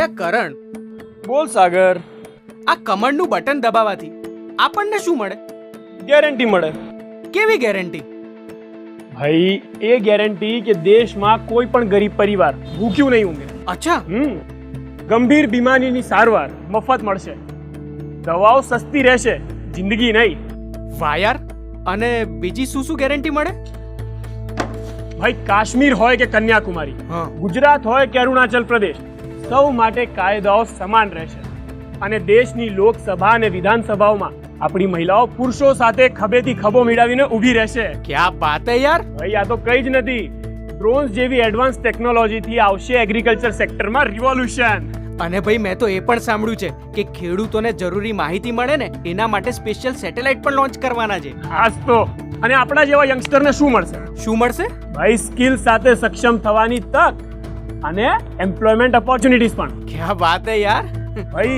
અલ્યા કરણ, બોલ સાગર. આ કમળનું બટન દબાવવાથી આપણને શું મળે? ગેરંટી મળે. કેવી ગેરંટી? ભાઈ એ ગેરંટી કે દેશમાં કોઈ પણ ગરીબ પરિવાર ભૂખ્યું નહીં ઊંઘે. અચ્છા, ગંભીર બીમારીની સારવાર મફત મળશે, દવાઓ સસ્તી રહેશે, જિંદગી નહીં. વાહ યાર. અને બીજી શું શું ગેરંટી મળે? ભાઈ કાશ્મીર હોય કે કન્યાકુમારી, હા. ગુજરાત હોય કે અરુણાચલ પ્રદેશ, સૌ માટે કાયદાઓ સમાન રહેશે. અને દેશની લોકસભા અને વિધાનસભાઓમાં આપણી મહિલાઓ પુરુષો સાથે ખભેથી ખભો મિલાવીને ઊભી રહેશે. ક્યાં વાત હે યાર. ભાઈ આ તો કઈ જ નથી, ડ્રોન્સ જેવી એડવાન્સ ટેકનોલોજીથી આવશે એગ્રીકલ્ચર સેક્ટરમાં રિવોલ્યુશન. અને ભાઈ મેં તો એ પણ સાંભળ્યું છે કે ખેડૂતોને જરૂરી માહિતી મળે ને એના માટે સ્પેશિયલ સેટેલાઇટ પણ લોન્ચ કરવાના છે. હાસ તો. અને આપણા જેવા યંગસ્ટરને શું મળશે? શું મળશે? ભાઈ સ્કિલ સાથે સક્ષમ થવાની તક અને એમ્પ્લોયમેન્ટ ઓપોર્ચ્યુનિટીઝ પણ. ક્યાં વાત હે યાર. ભાઈ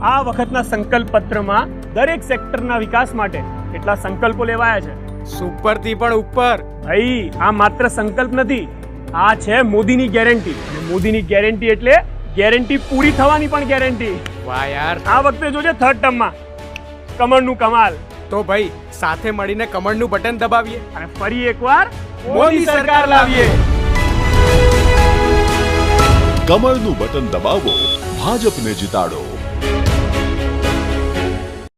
આ વખતના સંકલ્પ પત્રમાં દરેક સેક્ટરના વિકાસ માટે કેટલા સંકલ્પો લેવાયા છે. સુપરથી પણ ઉપર. ભાઈ આ માત્ર સંકલ્પ નથી, આ છે મોદીની ગેરંટી. અને મોદીની ગેરંટી એટલે ગેરંટી પૂરી થવાની પણ ગેરંટી. વાહ યાર. આ વખતે જોજે થર્ડ ટર્મમાં કમળનું કમાલ. તો ભાઈ સાથે મળીને કમળનું બટન દબાવીએ અને ફરી એકવાર મોદી સરકાર લાવીએ. કમળનું બટન દબાવો, ભાજપને જીતાડો.